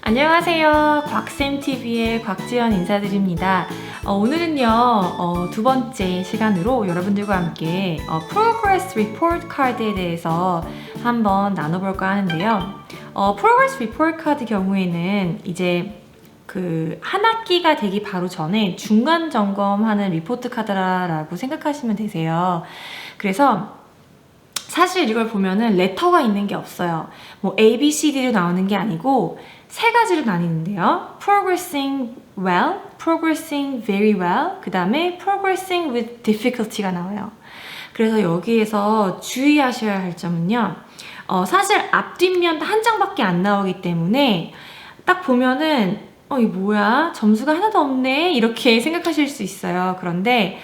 안녕하세요. 곽쌤TV의 곽지연 인사드립니다. 오늘은요, 두 번째 시간으로 여러분들과 함께 Progress Report Card에 대해서 한번 나눠볼까 하는데요. Progress Report Card 경우에는 이제 그 한 학기가 되기 바로 전에 중간 점검하는 리포트 카드라고 생각하시면 되세요. 그래서 사실 이걸 보면은 레터가 있는 게 없어요. 뭐 A, B, C, D로 나오는 게 아니고 세 가지로 나뉘는데요. Progressing well, Progressing very well, 그 다음에 Progressing with difficulty가 나와요. 그래서 여기에서 주의하셔야 할 점은요. 사실 앞뒷면 한 장밖에 안 나오기 때문에 딱 보면은 이 뭐야? 점수가 하나도 없네? 이렇게 생각하실 수 있어요. 그런데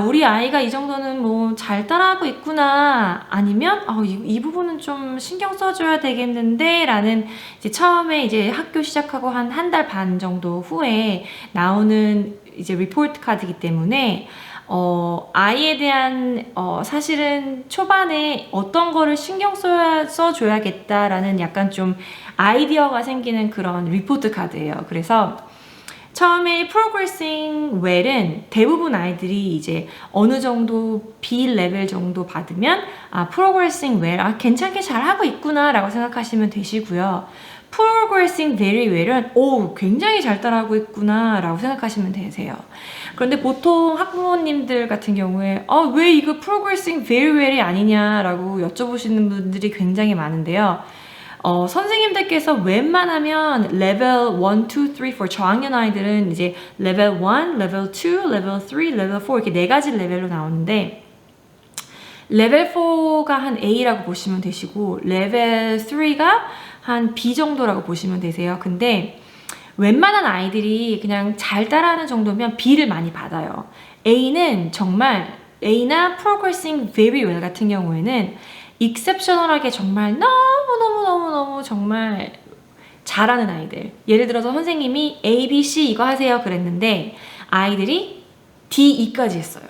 우리 아이가 이 정도는 뭐 잘 따라하고 있구나. 아니면, 이 부분은 좀 신경 써줘야 되겠는데? 라는 이제 처음에 이제 학교 시작하고 한 달 반 정도 후에 나오는 이제 리포트 카드이기 때문에, 아이에 대한, 사실은 초반에 어떤 거를 신경 써줘야겠다라는 약간 좀 아이디어가 생기는 그런 리포트 카드예요. 그래서, 처음에 Progressing Well은 대부분 아이들이 이제 어느 정도 B 레벨 정도 받으면 Progressing Well, 괜찮게 잘하고 있구나 라고 생각하시면 되시고요. Progressing Very Well은 굉장히 잘 따라하고 있구나 라고 생각하시면 되세요. 그런데 보통 학부모님들 같은 경우에 왜 이거 Progressing Very Well이 아니냐라고 여쭤보시는 분들이 굉장히 많은데요. 선생님들께서 웬만하면 레벨 1, 2, 3, 4 저학년 아이들은 이제 레벨 1, 레벨 2, 레벨 3, 레벨 4 이렇게 네 가지 레벨로 나오는데 레벨 4가 한 A라고 보시면 되시고 레벨 3가 한 B 정도라고 보시면 되세요. 근데 웬만한 아이들이 그냥 잘 따라하는 정도면 B를 많이 받아요. A는 정말 A나 Progressing Very Well 같은 경우에는 익셉셔널하게 정말 너무 정말 잘하는 아이들. 예를 들어서 선생님이 A, B, C 이거 하세요 그랬는데 아이들이 D, E까지 했어요.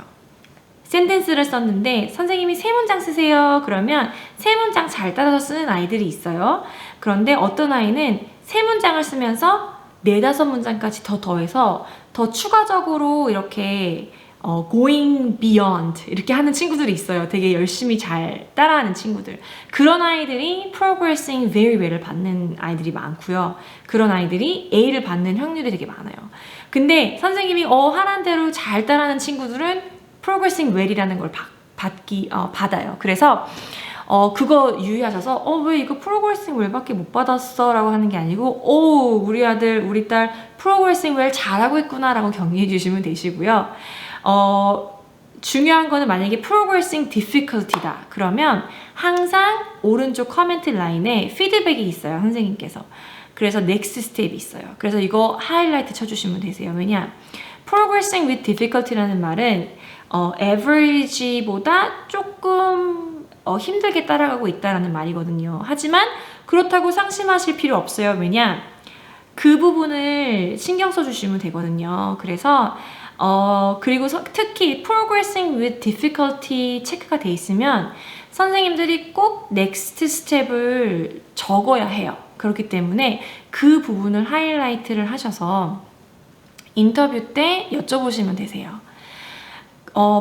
센텐스를 썼는데 선생님이 세 문장 쓰세요 그러면 세 문장 잘 따라서 쓰는 아이들이 있어요. 그런데 어떤 아이는 세 문장을 쓰면서 네다섯 문장까지 더 더해서 더 추가적으로 이렇게 going beyond 이렇게 하는 친구들이 있어요. 되게 열심히 잘 따라하는 친구들. 그런 아이들이 progressing very well을 받는 아이들이 많고요. 그런 아이들이 A를 받는 확률이 되게 많아요. 근데 선생님이 하라는 대로 잘 따라하는 친구들은 progressing well이라는 걸 받아요. 그래서 그거 유의하셔서 왜 이거 progressing well밖에 못 받았어? 라고 하는 게 아니고 우리 아들, 우리 딸 progressing well 잘하고 있구나 라고 격려해 주시면 되시고요. 중요한 거는 만약에 progressing difficulty다. 그러면 항상 오른쪽 커멘트 라인에 피드백이 있어요. 선생님께서. 그래서 next step이 있어요. 그래서 이거 하이라이트 쳐주시면 되세요. 왜냐? progressing with difficulty라는 말은 average보다 조금 힘들게 따라가고 있다는 말이거든요. 하지만 그렇다고 상심하실 필요 없어요. 왜냐? 그 부분을 신경 써주시면 되거든요. 그래서 그리고 특히 Progressing with Difficulty 체크가 돼 있으면 선생님들이 꼭 Next Step을 적어야 해요. 그렇기 때문에 그 부분을 하이라이트를 하셔서 인터뷰 때 여쭤보시면 되세요.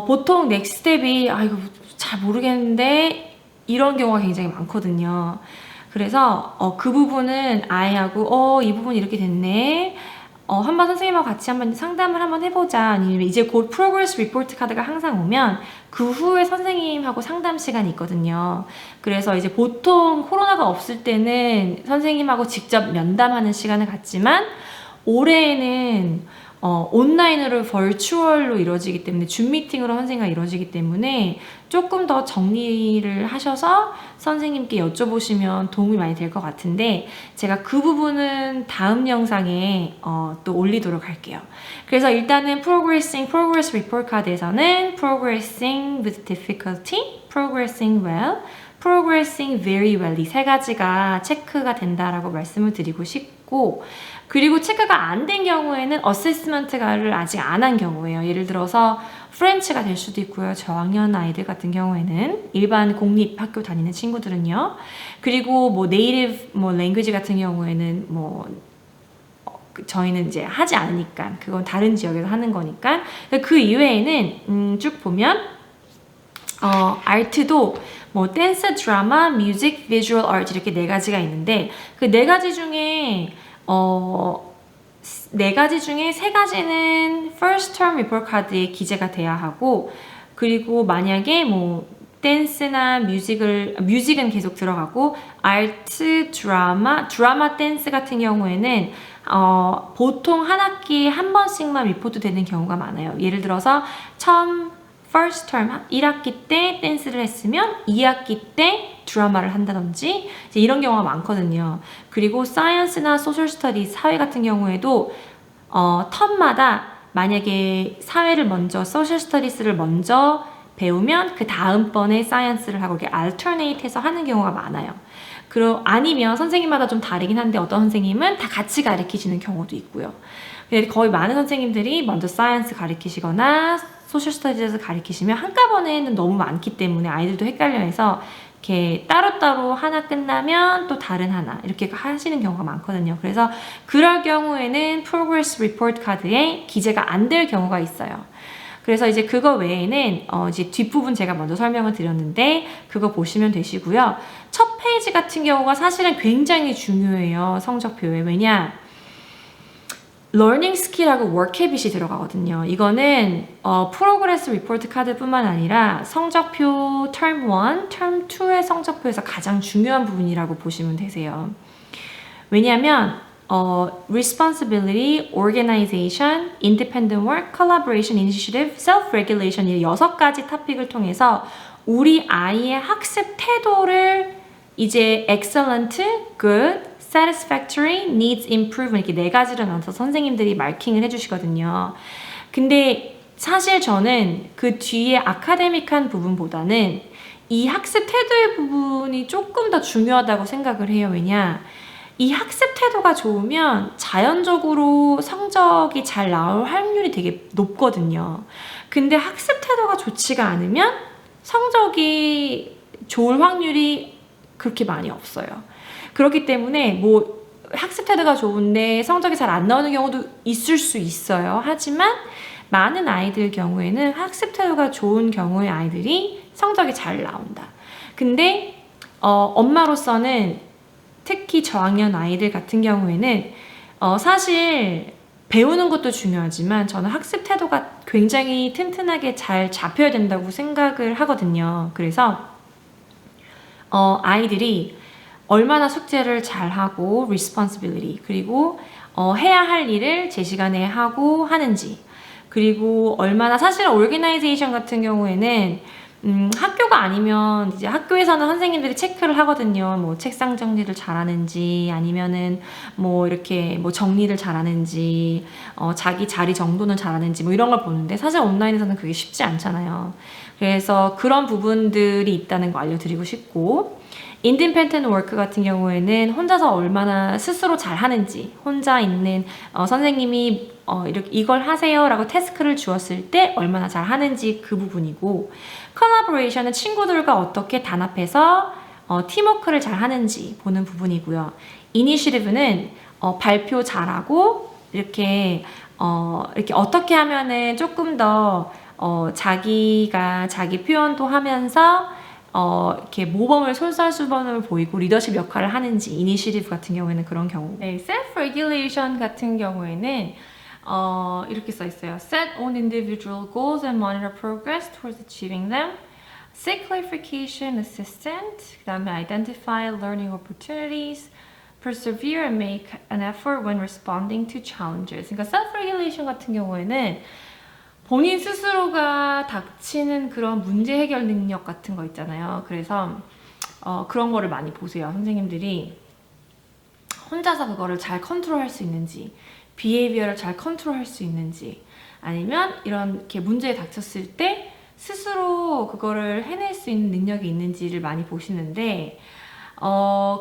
보통 Next Step이 이거 잘 모르겠는데 이런 경우가 굉장히 많거든요. 그래서 그 부분은 아이하고 이 부분 이렇게 됐네. 한번 선생님하고 같이 한번 상담을 한번 해보자. 아니면 이제 곧 프로그레스 리포트 카드가 항상 오면 그 후에 선생님하고 상담 시간이 있거든요. 그래서 이제 보통 코로나가 없을 때는 선생님하고 직접 면담하는 시간을 갖지만 올해에는 온라인으로 버추얼로 이루어지기 때문에 줌 미팅으로 선생님과 이루어지기 때문에 조금 더 정리를 하셔서 선생님께 여쭤보시면 도움이 많이 될 것 같은데 제가 그 부분은 다음 영상에 또 올리도록 할게요. 그래서 일단은 Progress Report Card에서는 Progressing with Difficulty, Progressing Well, Progressing Very Well 이 세 가지가 체크가 된다라고 말씀을 드리고 싶고 그리고 체크가 안 된 경우에는 어세스먼트를 아직 안 한 경우예요. 예를 들어서 프렌치가 될 수도 있고요. 저학년 아이들 같은 경우에는 일반 공립 학교 다니는 친구들은요. 그리고 네이티브 랭귀지 같은 경우에는 저희는 이제 하지 않으니까 그건 다른 지역에서 하는 거니까. 그 이외에는 쭉 보면 아트도 뭐 댄스, 드라마, 뮤직, 비주얼 아트 이렇게 네 가지가 있는데 그 네 가지 중에 네 가지 중에 세 가지는 first term report 카드에 기재가 돼야 하고, 그리고 만약에 뭐 댄스나 뮤직은 계속 들어가고 아트, 드라마, 댄스 같은 경우에는 보통 한 학기에 한 번씩만 리포트 되는 경우가 많아요. 예를 들어서 first term 1학기 때 댄스를 했으면 2학기 때 드라마를 한다든지 이제 이런 경우가 많거든요. 그리고 사이언스나 소셜 스터디, 사회 같은 경우에도 텀마다 만약에 사회를 먼저 소셜 스터디스를 먼저 배우면 그 다음번에 사이언스를 하고 이렇게 alternate 해서 하는 경우가 많아요. 아니면 선생님마다 좀 다르긴 한데 어떤 선생님은 다 같이 가르치시는 경우도 있고요. 근데 거의 많은 선생님들이 먼저 사이언스 가르치시거나 소셜 스터디에서 가르치시면 한꺼번에는 너무 많기 때문에 아이들도 헷갈려해서 이렇게 따로따로 하나 끝나면 또 다른 하나 이렇게 하시는 경우가 많거든요. 그래서 그럴 경우에는 프로그레스 리포트 카드에 기재가 안 될 경우가 있어요. 그래서 이제 그거 외에는 이제 뒷부분 제가 먼저 설명을 드렸는데 그거 보시면 되시고요. 첫 페이지 같은 경우가 사실은 굉장히 중요해요. 성적표에. 왜냐? 러닝 스킬하고 워크 헤빗이 들어가거든요. 이거는 프로그레스 리포트 카드뿐만 아니라 성적표 term 1, term 2의 성적표에서 가장 중요한 부분이라고 보시면 되세요. 왜냐하면 responsibility, organization, independent work, collaboration, initiative, self-regulation 이 6가지 토픽을 통해서 우리 아이의 학습 태도를 이제 excellent, good, satisfactory, needs improvement 이렇게 4가지로 나눠서 선생님들이 마킹을 해주시거든요. 근데 사실 저는 그 뒤에 아카데믹한 부분보다는 이 학습 태도의 부분이 조금 더 중요하다고 생각을 해요. 왜냐? 이 학습 태도가 좋으면 자연적으로 성적이 잘 나올 확률이 되게 높거든요. 근데 학습 태도가 좋지가 않으면 성적이 좋을 확률이 그렇게 많이 없어요. 그렇기 때문에 뭐 학습 태도가 좋은데 성적이 잘 안 나오는 경우도 있을 수 있어요. 하지만 많은 아이들 경우에는 학습 태도가 좋은 경우의 아이들이 성적이 잘 나온다. 근데 엄마로서는 특히 저학년 아이들 같은 경우에는 사실 배우는 것도 중요하지만 저는 학습 태도가 굉장히 튼튼하게 잘 잡혀야 된다고 생각을 하거든요. 그래서 아이들이 얼마나 숙제를 잘하고 responsibility 그리고 해야 할 일을 제 시간에 하고 하는지, 그리고 얼마나 사실 organization 같은 경우에는 학교가 아니면 이제 학교에서는 선생님들이 체크를 하거든요. 뭐 책상 정리를 잘하는지 아니면은 뭐 이렇게 뭐 정리를 잘하는지 자기 자리 정돈을 잘하는지 뭐 이런 걸 보는데 사실 온라인에서는 그게 쉽지 않잖아요. 그래서 그런 부분들이 있다는 거 알려드리고 싶고, 인디펜던트 워크 같은 경우에는 혼자서 얼마나 스스로 잘 하는지, 혼자 있는 선생님이 이렇게 이걸 하세요 라고 태스크를 주었을 때 얼마나 잘 하는지 그 부분이고, 컬래버레이션은 친구들과 어떻게 단합해서 팀워크를 잘 하는지 보는 부분이고요. 이니시티브는 발표 잘하고 이렇게 어떻게 하면은 조금 더 자기가 자기 표현도 하면서 이렇게 모범을 솔선수범을 보이고 리더십 역할을 하는지, 이니시티브 같은 경우에는 그런 경우. 네, 셀프 레귤레이션 같은 경우에는 이렇게 써 있어요. Set own individual goals and monitor progress towards achieving them. Seek clarification, assistant. 그 다음에 identify learning opportunities. Persevere and make an effort when responding to challenges. 그러니까 self-regulation 같은 경우에는 본인 스스로가 닥치는 그런 문제 해결 능력 같은 거 있잖아요. 그래서 그런 거를 많이 보세요. 선생님들이 혼자서 그거를 잘 컨트롤할 수 있는지, 비헤이비어를 잘 컨트롤할 수 있는지, 아니면 이렇게 문제에 닥쳤을 때 스스로 그거를 해낼 수 있는 능력이 있는지를 많이 보시는데,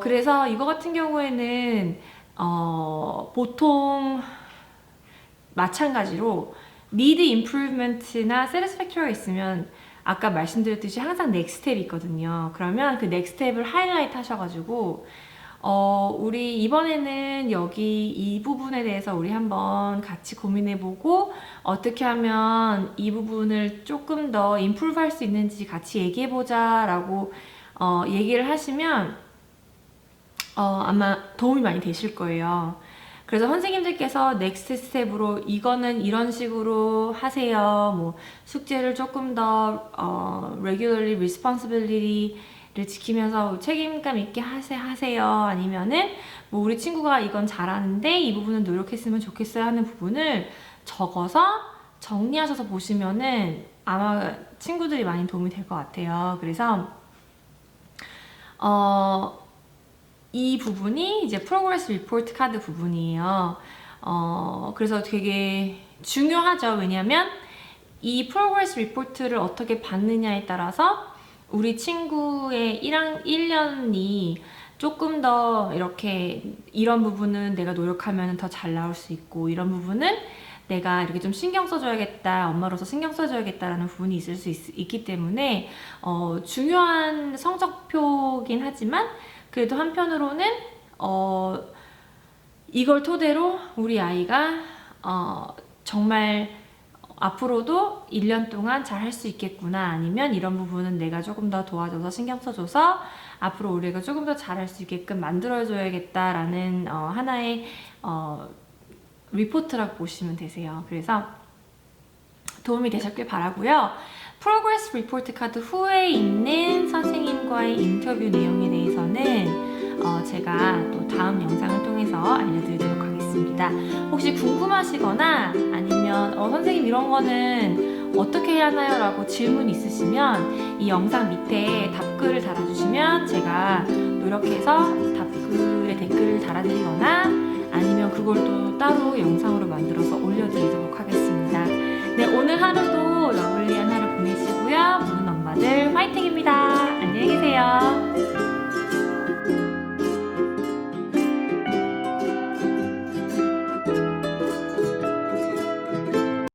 그래서 이거 같은 경우에는 보통 마찬가지로 need improvement나 satisfactory가 있으면 아까 말씀드렸듯이 항상 next step이 있거든요. 그러면 그 next step을 하이라이트 하셔가지고 우리 이번에는 여기 이 부분에 대해서 우리 한번 같이 고민해보고 어떻게 하면 이 부분을 조금 더 임프루브 할 수 있는지 같이 얘기해보자 라고 얘기를 하시면 아마 도움이 많이 되실 거예요. 그래서 선생님들께서 넥스트 스텝으로 이거는 이런 식으로 하세요. 뭐 숙제를 조금 더 regularly responsibility를 지키면서 책임감 있게 하세요. 아니면은 뭐 우리 친구가 이건 잘하는데 이 부분은 노력했으면 좋겠어요 하는 부분을 적어서 정리하셔서 보시면은 아마 친구들이 많이 도움이 될 것 같아요. 그래서 이 부분이 이제 프로그레스 리포트 카드 부분이에요. 그래서 되게 중요하죠. 왜냐면 이 프로그레스 리포트를 어떻게 받느냐에 따라서 우리 친구의 1년이 조금 더 이렇게 이런 부분은 내가 노력하면 더 잘 나올 수 있고 이런 부분은 내가 이렇게 좀 신경 써줘야겠다, 엄마로서 신경 써줘야겠다라는 부분이 있을 수 있기 때문에 중요한 성적표긴 하지만 그래도 한편으로는 이걸 토대로 우리 아이가 정말 앞으로도 1년 동안 잘 할 수 있겠구나, 아니면 이런 부분은 내가 조금 더 도와줘서 신경 써줘서 앞으로 우리 애가 조금 더 잘할 수 있게끔 만들어줘야겠다라는 하나의 리포트라고 보시면 되세요. 그래서 도움이 되셨길 바라고요. 프로그레스 리포트 카드 후에 있는 선생님과의 인터뷰 내용에 대해서는 제가 또 다음 영상을 통해서 알려드리도록 하겠습니다. 혹시 궁금하시거나 아니면 선생님 이런 거는 어떻게 해야 하나요? 라고 질문 있으시면 이 영상 밑에 답글을 달아주시면 제가 노력해서 답글에 댓글을 달아드리거나 아니면 그걸 또 따로 영상으로 만들어서 올려드릴게요.